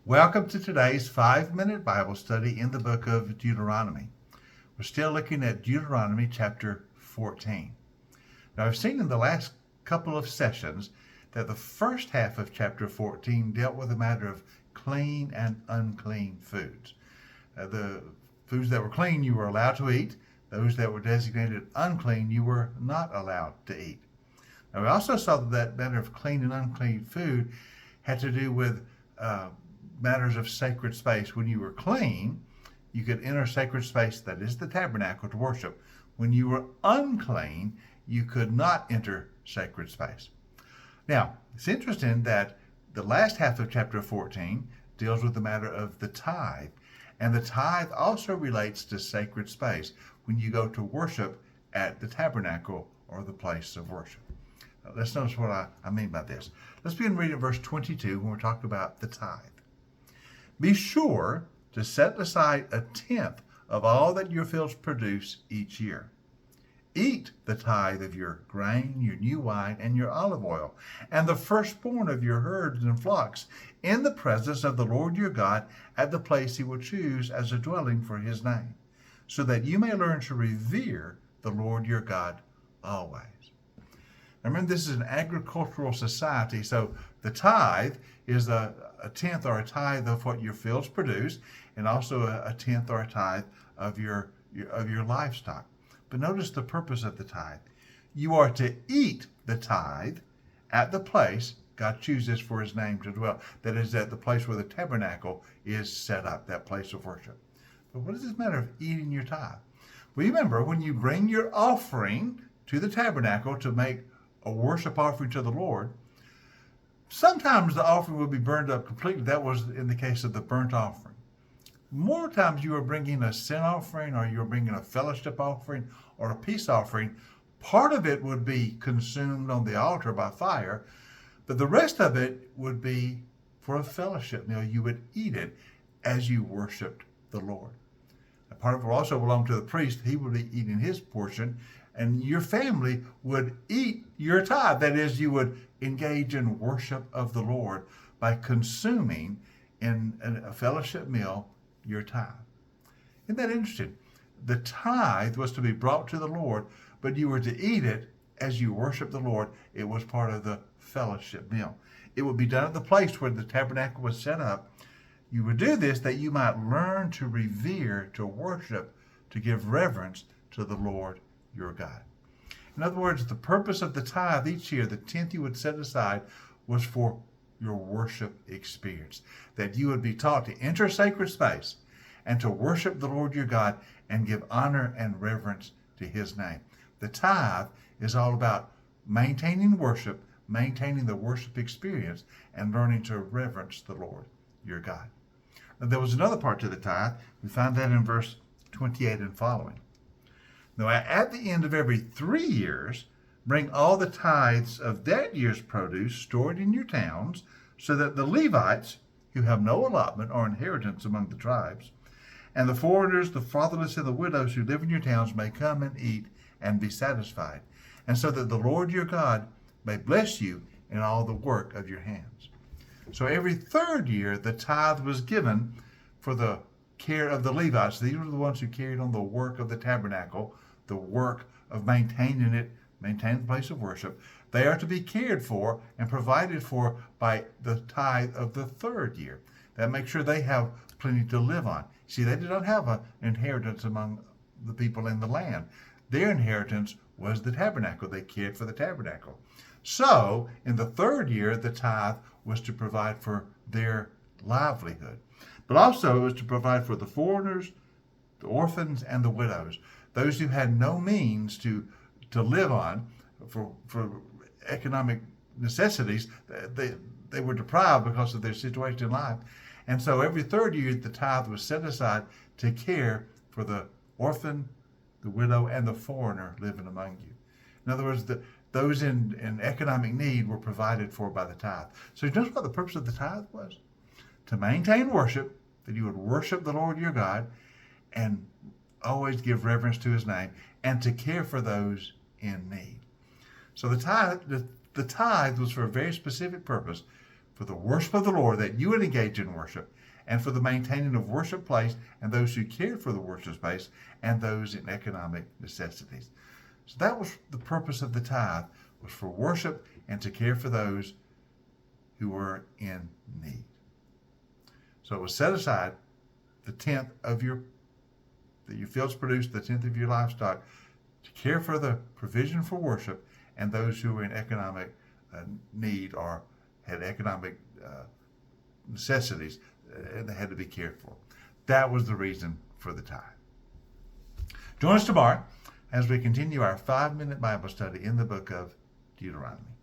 Welcome to today's 5-minute Bible study in the book of Deuteronomy. We're still looking at Deuteronomy chapter 14. Now, I've seen in the last couple of sessions that the first half of chapter 14 dealt with the matter of clean and unclean foods. The foods that were clean you were allowed to eat. Those that were designated unclean you were not allowed to eat. Now, we also saw that matter of clean and unclean food had to do with matters of sacred space. When you were clean, you could enter sacred space, that is the tabernacle, to worship. When you were unclean, you could not enter sacred space. Now, it's interesting that the last half of chapter 14 deals with the matter of the tithe. And the tithe also relates to sacred space when you go to worship at the tabernacle or the place of worship. Now, let's notice what I mean by this. Let's begin reading verse 22 when we're talking about the tithe. Be sure to set aside 1/10 of all that your fields produce each year. Eat the tithe of your grain, your new wine, and your olive oil, and the firstborn of your herds and flocks, in the presence of the Lord your God, at the place he will choose as a dwelling for his name, so that you may learn to revere the Lord your God always. Now remember, this is an agricultural society, so the tithe is a tenth or a tithe of what your fields produce, and also a tenth or a tithe of your livestock. But notice the purpose of the tithe. You are to eat the tithe at the place God chooses for his name to dwell. That is, at the place where the tabernacle is set up, that place of worship. But what does this matter of eating your tithe? Well, remember, when you bring your offering to the tabernacle to make a worship offering to the Lord, sometimes the offering will be burned up completely. That was in the case of the burnt offering. More times you are bringing a sin offering, or you're bringing a fellowship offering or a peace offering. Part of it would be consumed on the altar by fire, but the rest of it would be for a fellowship meal. You would eat it as you worshiped the Lord. A part of it will also belong to the priest. He would be eating his portion, and your family would eat your tithe. That is, you would engage in worship of the Lord by consuming in a fellowship meal your tithe. Isn't that interesting? The tithe was to be brought to the Lord, but you were to eat it as you worship the Lord. It was part of the fellowship meal. It would be done at the place where the tabernacle was set up. You would do this that you might learn to revere, to worship, to give reverence to the Lord your God. In other words, the purpose of the tithe each year, the 10th you would set aside, was for your worship experience, that you would be taught to enter sacred space and to worship the Lord your God and give honor and reverence to his name. The tithe is all about maintaining worship, maintaining the worship experience, and learning to reverence the Lord your God. Now, there was another part to the tithe. We find that in verse 28 and following. Now, at the end of every 3 years, bring all the tithes of that year's produce stored in your towns, so that the Levites, who have no allotment or inheritance among the tribes, and the foreigners, the fatherless, and the widows who live in your towns may come and eat and be satisfied, and so that the Lord your God may bless you in all the work of your hands. So every 3rd year, the tithe was given for the care of the Levites. These were the ones who carried on the work of the tabernacle, the work of maintaining it, maintain the place of worship. They are to be cared for and provided for by the tithe of the 3rd year. That makes sure they have plenty to live on. See, they did not have an inheritance among the people in the land. Their inheritance was the tabernacle. They cared for the tabernacle. So, in the 3rd year, the tithe was to provide for their livelihood. But also it was to provide for the foreigners, the orphans, and the widows. Those who had no means to live on for economic necessities. They were deprived because of their situation in life. And so every 3rd year, the tithe was set aside to care for the orphan, the widow, and the foreigner living among you. In other words, those in economic need were provided for by the tithe. So you notice what the purpose of the tithe was? To maintain worship, that you would worship the Lord your God and always give reverence to his name, and to care for those in need. So the tithe was for a very specific purpose, for the worship of the Lord, that you would engage in worship, and for the maintaining of worship place and those who cared for the worship space and those in economic necessities. So that was the purpose of the tithe, was for worship and to care for those who were in need. So it was set aside, the tenth of your fields produced, the tenth of your livestock, to care for the provision for worship and those who were in economic need or had economic necessities and they had to be cared for. That was the reason for the tithe. Join us tomorrow as we continue our 5-minute Bible study in the book of Deuteronomy.